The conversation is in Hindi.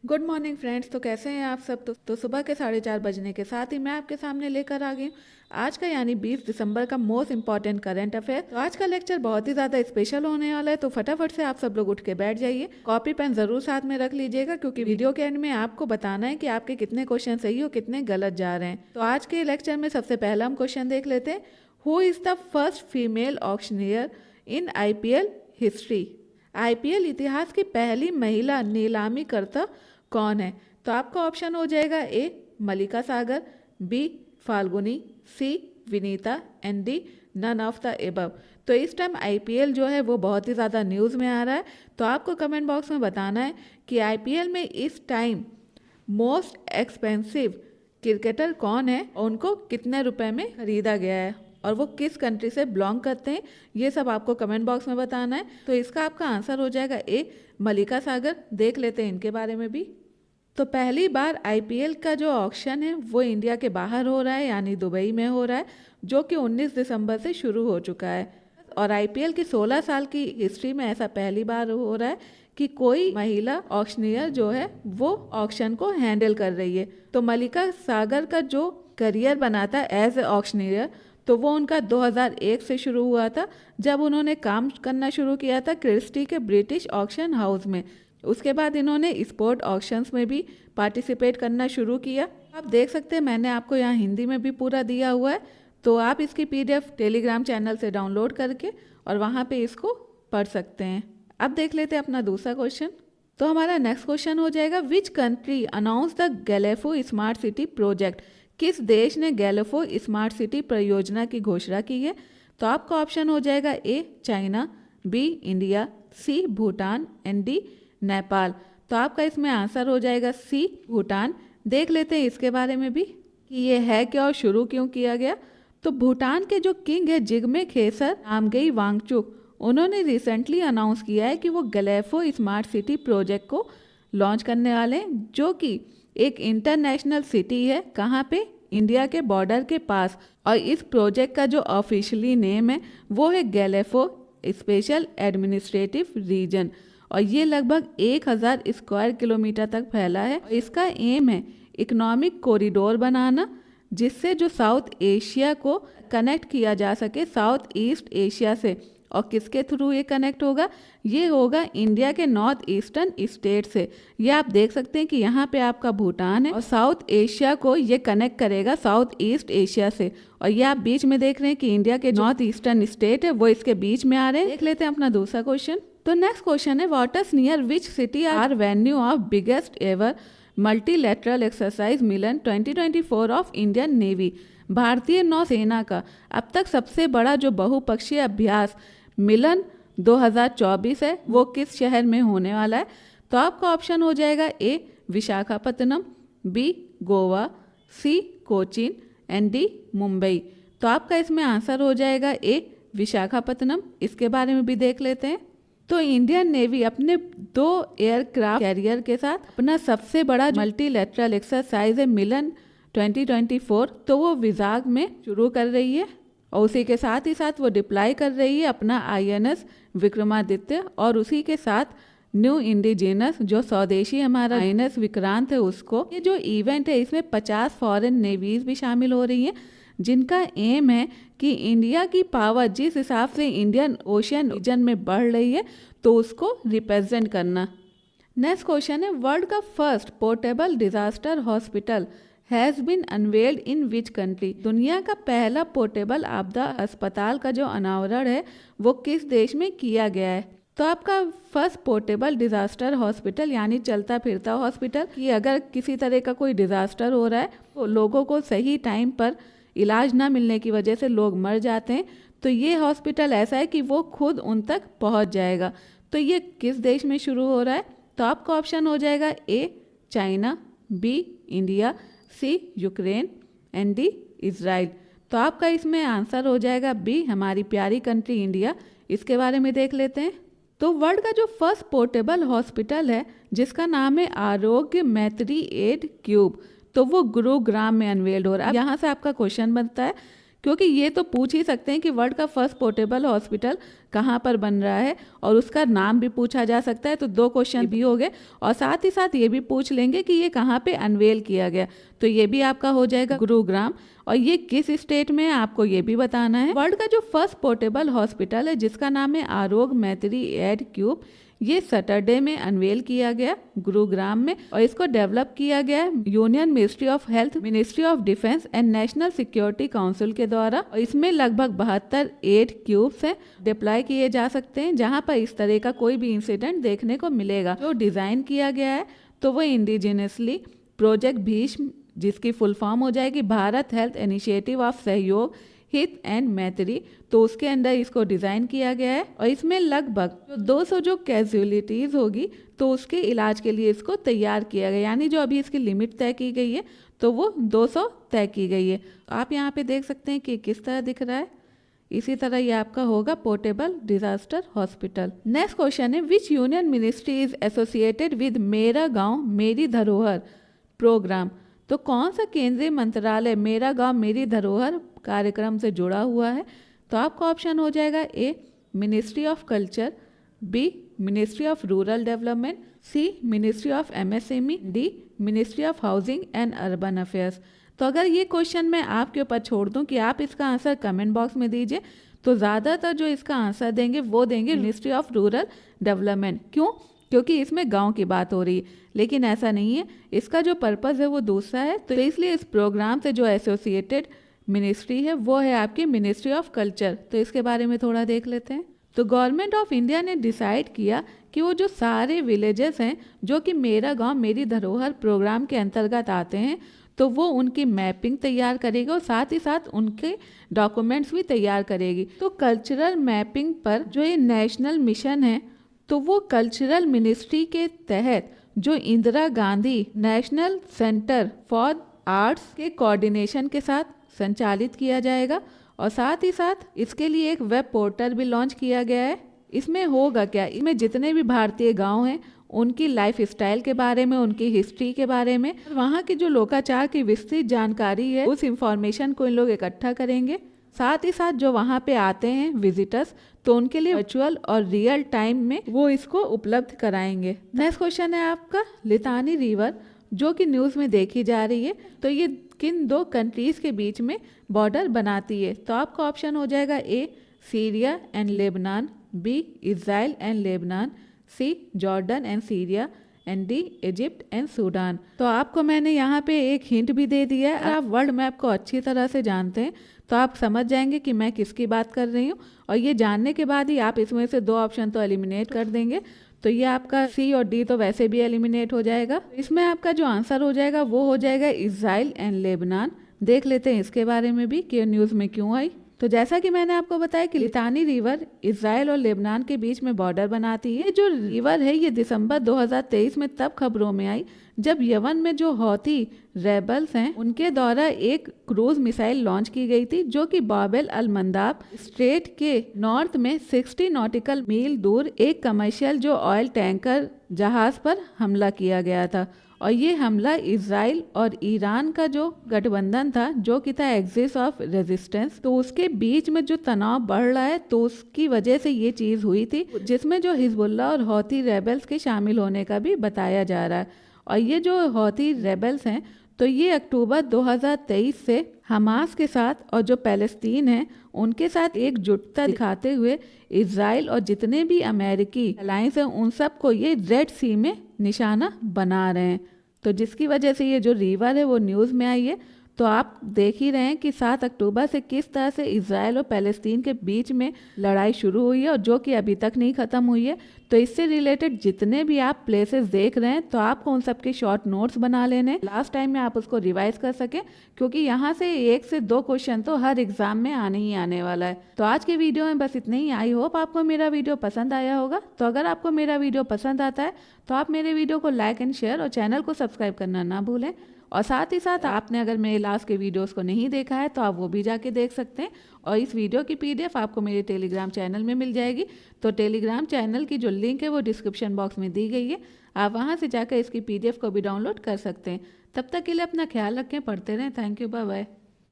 Good morning friends. तो कैसे हैं आप सब। तो सुबह के 4:30 बजने के साथ ही मैं आपके सामने लेकर आ गई हूँ आज का यानी 20 दिसंबर का मोस्ट इंपॉर्टेंट करंट अफेयर। तो आज का लेक्चर बहुत ही ज्यादा स्पेशल होने वाला है, तो फटाफट से आप सब लोग उठ के बैठ जाइए। कॉपी पेन जरूर साथ में रख लीजिएगा, क्योंकि वीडियो के एंड में आपको बताना है कि आपके कितने क्वेश्चन सही और कितने गलत जा रहे हैं। तो आज के लेक्चर में सबसे पहला हम क्वेश्चन देख लेते हैं। Who is the first female auctioneer in IPL history. IPL इतिहास की पहली महिला नीलामी करता कौन है। तो आपका ऑप्शन हो जाएगा A Mallika Sagar, B Falguni, C Vinita and D none of the above. तो इस टाइम आईपीएल जो है वो बहुत ही ज़्यादा न्यूज़ में आ रहा है, तो आपको कमेंट बॉक्स में बताना है कि आईपीएल में इस टाइम मोस्ट एक्सपेंसिव क्रिकेटर कौन है और उनको कितने रुपए में खरीदा गया है और वो किस कंट्री से बिलोंग करते हैं। ये सब आपको कमेंट बॉक्स में बताना है। तो इसका आपका आंसर हो जाएगा ए मलिका सागर। देख लेते हैं इनके बारे में भी। तो पहली बार आईपीएल का जो ऑक्शन है वो इंडिया के बाहर हो रहा है, यानी दुबई में हो रहा है, जो कि 19 दिसंबर से शुरू हो चुका है। और आईपीएल की 16 साल की हिस्ट्री में ऐसा पहली बार हो रहा है कि कोई महिला ऑक्शनियर जो है वो ऑक्शन को हैंडल कर रही है। तो मलिका सागर का जो करियर बना था एज ए ऑक्शनियर, तो वो उनका 2001 से शुरू हुआ था, जब उन्होंने काम करना शुरू किया था क्रिस्टी के ब्रिटिश ऑक्शन हाउस में। उसके बाद इन्होंने स्पोर्ट ऑक्शंस में भी पार्टिसिपेट करना शुरू किया। आप देख सकते हैं मैंने आपको यहाँ हिंदी में भी पूरा दिया हुआ है, तो आप इसकी पीडीएफ टेलीग्राम चैनल से डाउनलोड करके और वहाँ पे इसको पढ़ सकते हैं। अब देख लेते हैं अपना दूसरा क्वेश्चन। तो हमारा नेक्स्ट क्वेश्चन हो जाएगा which country announce the Gelephu smart city project. किस देश ने गैलेफो स्मार्ट सिटी परियोजना की घोषणा की है। तो आपका ऑप्शन हो जाएगा A China, B India, C Bhutan and D Nepal. तो आपका इसमें आंसर हो जाएगा सी भूटान। देख लेते हैं इसके बारे में भी कि ये है क्या और शुरू क्यों किया गया। तो भूटान के जो किंग है जिग्मे खेसर नामगेई वांगचुक, उन्होंने रिसेंटली अनाउंस किया है कि वो गैलेफो स्मार्ट सिटी प्रोजेक्ट को लॉन्च करने वाले हैं, जो कि एक इंटरनेशनल सिटी है। कहाँ पे? इंडिया के बॉर्डर के पास। और इस प्रोजेक्ट का जो ऑफिशियली नेम है वो है गैलेफो स्पेशल एडमिनिस्ट्रेटिव रीजन, और ये लगभग 1000 स्क्वायर किलोमीटर तक फैला है। इसका एम है इकोनॉमिक कॉरिडोर बनाना, जिससे जो साउथ एशिया को कनेक्ट किया जा सके साउथ ईस्ट एशिया से। और किसके थ्रू ये कनेक्ट होगा? ये होगा इंडिया के नॉर्थ ईस्टर्न स्टेट से। ये आप देख सकते हैं कि यहाँ पे आपका भूटान है और साउथ एशिया को ये कनेक्ट करेगा साउथ ईस्ट एशिया से। और ये आप बीच में देख रहे हैं कि इंडिया के नॉर्थ ईस्टर्न स्टेट है वो इसके बीच में आ रहे हैं। देख लेते हैं अपना दूसरा क्वेश्चन। तो नेक्स्ट क्वेश्चन है waters near which city are venue of biggest ever multilateral exercise Milan 2024 of Indian Navy. भारतीय नौसेना का अब तक सबसे बड़ा जो बहुपक्षीय अभ्यास मिलन 2024 है वो किस शहर में होने वाला है। तो आपका ऑप्शन हो जाएगा A Visakhapatnam, B Goa, C Cochin and D Mumbai. तो आपका इसमें आंसर हो जाएगा ए विशाखापत्तनम। इसके बारे में भी देख लेते हैं। तो इंडियन नेवी अपने 2 एयरक्राफ्ट कैरियर के साथ अपना सबसे बड़ा मल्टीलैटरल एक्सरसाइज है मिलन 2024, तो वो विजाग में शुरू कर रही है। और उसी के साथ ही साथ वो डिप्लॉय कर रही है अपना आईएनएस विक्रमादित्य, और उसी के साथ न्यू इंडिजिनस जो स्वदेशी हमारा आईएनएस विक्रांत है उसको। ये जो इवेंट है इसमें 50 फॉरेन नेवीज भी शामिल हो रही हैं, जिनका एम है कि इंडिया की पावर जिस हिसाब से इंडियन ओशियन रीजन में बढ़ रही है तो उसको रिप्रेजेंट करना। नेक्स्ट क्वेश्चन है वर्ल्ड का first portable disaster hospital has been unveiled in which country. दुनिया का पहला पोर्टेबल आपदा अस्पताल का जो अनावरण है वो किस देश में किया गया है। तो आपका फर्स्ट पोर्टेबल डिजास्टर हॉस्पिटल यानी चलता फिरता हॉस्पिटल, कि अगर किसी तरह का कोई डिजास्टर हो रहा है तो लोगों को सही टाइम पर इलाज ना मिलने की वजह से लोग मर जाते हैं, तो ये हॉस्पिटल ऐसा है कि वो खुद उन तक पहुंच जाएगा। तो ये किस देश में शुरू हो रहा है। तो आपका ऑप्शन हो जाएगा A China, B India, C Ukraine and D Israel. तो आपका इसमें आंसर हो जाएगा बी हमारी प्यारी कंट्री इंडिया। इसके बारे में देख लेते हैं। तो वर्ल्ड का जो फर्स्ट पोर्टेबल हॉस्पिटल है जिसका नाम है आरोग्य मैत्री एड क्यूब, तो वो गुरुग्राम में अनवेल्ड हो रहा है। यहाँ से आपका क्वेश्चन बनता है क्योंकि ये तो पूछ ही सकते हैं कि वर्ल्ड का फर्स्ट पोर्टेबल हॉस्पिटल कहाँ पर बन रहा है, और उसका नाम भी पूछा जा सकता है। तो 2 क्वेश्चन भी हो गए, और साथ ही साथ ये भी पूछ लेंगे कि ये कहाँ पे अनवेल किया गया, तो ये भी आपका हो जाएगा गुरुग्राम, और ये किस स्टेट में है आपको ये भी बताना है। वर्ल्ड का जो फर्स्ट पोर्टेबल हॉस्पिटल है जिसका नाम है आरोग्य मैत्री एड क्यूब, ये सैटरडे में अनवेल किया गया गुरुग्राम में, और इसको डेवलप किया गया है union ministry of health, ministry of defence and national security council के द्वारा। और इसमें लगभग 72 एड क्यूब्स हैं डिप्लॉय किए जा सकते हैं, जहां पर इस तरह का कोई भी इंसिडेंट देखने को मिलेगा। जो डिजाइन किया गया है तो वो इंडिजिनसली प्रोजेक्ट भीष्म, जिसकी फुल फॉर्म हो जाएगी भारत हेल्थ इनिशिएटिव ऑफ सहयोग हित एंड मैत्री, तो उसके अंदर इसको डिज़ाइन किया गया है। और इसमें लगभग 200 जो कैजुअलिटीज़ होगी तो उसके इलाज के लिए इसको तैयार किया गया, यानी जो अभी इसकी लिमिट तय की गई है तो वो 200 तय की गई है। आप यहाँ पे देख सकते हैं कि किस तरह दिख रहा है। इसी तरह ये आपका होगा portable disaster hospital. Next question है, which union ministry is associated with मेरा गांव मेरी धरोहर प्रोग्राम। तो कौन सा केंद्रीय मंत्रालय मेरा गांव मेरी धरोहर कार्यक्रम से जुड़ा हुआ है। तो आपका ऑप्शन हो जाएगा A ministry of culture, B ministry of rural development, C ministry of MSME, D ministry of housing and urban affairs. तो अगर ये क्वेश्चन मैं आपके ऊपर छोड़ दूं कि आप इसका आंसर कमेंट बॉक्स में दीजिए, तो ज़्यादातर जो इसका आंसर देंगे वो देंगे मिनिस्ट्री ऑफ रूरल डेवलपमेंट। क्यों? क्योंकि इसमें गांव की बात हो रही है, लेकिन ऐसा नहीं है, इसका जो पर्पज़ है वो दूसरा है। तो इसलिए इस प्रोग्राम से जो एसोसिएटेड मिनिस्ट्री है वो है आपकी मिनिस्ट्री ऑफ कल्चर। तो इसके बारे में थोड़ा देख लेते हैं। तो गवर्नमेंट ऑफ इंडिया ने डिसाइड किया कि वो जो सारे विलेजेस हैं जो कि मेरा गांव मेरी धरोहर प्रोग्राम के अंतर्गत आते हैं, तो वो उनकी मैपिंग तैयार करेगी और साथ ही साथ उनके डॉक्यूमेंट्स भी तैयार करेगी। तो कल्चरल मैपिंग पर जो ये नेशनल मिशन है, तो वो कल्चरल मिनिस्ट्री के तहत जो Indira Gandhi national centre for arts के कोऑर्डिनेशन के साथ संचालित किया जाएगा। और साथ ही साथ इसके लिए एक वेब पोर्टल भी लॉन्च किया गया है। इसमें होगा क्या, इसमें जितने भी भारतीय गांव हैं उनकी लाइफ स्टाइल के बारे में, उनकी हिस्ट्री के बारे में, वहाँ की जो लोकाचार की विस्तृत जानकारी है उस इंफॉर्मेशन को इन लोग इकट्ठा करेंगे। साथ ही साथ जो वहाँ पे आते हैं विजिटर्स, तो उनके लिए वर्चुअल और रियल टाइम में वो इसको उपलब्ध कराएंगे। नेक्स्ट क्वेश्चन है आपका, लितानी रिवर जो कि न्यूज़ में देखी जा रही है, तो ये किन 2 कंट्रीज के बीच में बॉर्डर बनाती है। तो आपका ऑप्शन हो जाएगा A Syria and Lebanon, B Israel and Lebanon, C Jordan and Syria, and D Egypt and Sudan. तो आपको मैंने यहाँ पे एक हिंट भी दे दिया है। आप वर्ल्ड मैप को अच्छी तरह से जानते हैं तो आप समझ जाएंगे कि मैं किसकी बात कर रही हूँ, और ये जानने के बाद ही आप इसमें से 2 ऑप्शन तो एलिमिनेट कर देंगे। तो ये आपका सी और डी तो वैसे भी एलिमिनेट हो जाएगा। इसमें आपका जो आंसर हो जाएगा वो हो जाएगा इज़राइल एंड लेबनान। देख लेते हैं इसके बारे में भी कि न्यूज़ में क्यों आई। तो जैसा कि मैंने आपको बताया कि लितानी रिवर इज़राइल और लेबनान के बीच में बॉर्डर बनाती है। जो रिवर है ये दिसंबर 2023 में तब खबरों में आई जब यमन में जो हौती रेबल्स हैं उनके द्वारा एक क्रूज मिसाइल लॉन्च की गई थी, जो कि बाब अल मंदाब स्ट्रेट के नॉर्थ में 60 नॉटिकल मील दूर एक कमर्शियल जो ऑयल टैंकर जहाज पर हमला किया गया था। और ये हमला इजराइल और ईरान का जो गठबंधन था, जो कि था एक्सिस ऑफ रेजिस्टेंस, तो उसके बीच में जो तनाव बढ़ रहा है, तो उसकी वजह से ये चीज़ हुई थी, जिसमें जो हिजबुल्ला और हौती रेबल्स के शामिल होने का भी बताया जा रहा है। और ये जो हौती रेबल्स हैं, तो ये अक्टूबर 2023 से हमास के साथ और जो पैलेस्तीन है उनके साथ एकजुटता दिखाते हुए इजराइल और जितने भी अमेरिकी अलायंस हैं उन सबको ये रेड सी में निशाना बना रहे हैं। तो जिसकी वजह से ये जो रिवर है वो न्यूज़ में आई है। तो आप देख ही रहे हैं कि 7 अक्टूबर से किस तरह से इजराइल और पैलेस्तीन के बीच में लड़ाई शुरू हुई है और जो कि अभी तक नहीं ख़त्म हुई है। तो इससे रिलेटेड जितने भी आप प्लेसेस देख रहे हैं, तो आपको उन सब के शॉर्ट नोट्स बना लेने, लास्ट टाइम में आप उसको रिवाइज कर सकें, क्योंकि यहाँ से 1 से 2 क्वेश्चन तो हर एग्जाम में आने ही आने वाला है। तो आज के वीडियो में बस इतना ही। आई होप आपको मेरा वीडियो पसंद आया होगा। तो अगर आपको मेरा वीडियो पसंद आता है तो आप मेरे वीडियो को लाइक एंड शेयर और चैनल को सब्सक्राइब करना ना भूलें। और साथ ही साथ आपने अगर मेरे लास्ट के वीडियोस को नहीं देखा है तो आप वो भी जाके देख सकते हैं। और इस वीडियो की PDF आपको मेरे टेलीग्राम चैनल में मिल जाएगी। तो टेलीग्राम चैनल की जो लिंक है वो डिस्क्रिप्शन बॉक्स में दी गई है, आप वहाँ से जाकर इसकी PDF को भी डाउनलोड कर सकते हैं। तब तक के लिए अपना ख्याल रखें, पढ़ते रहें। Thank you, bye bye.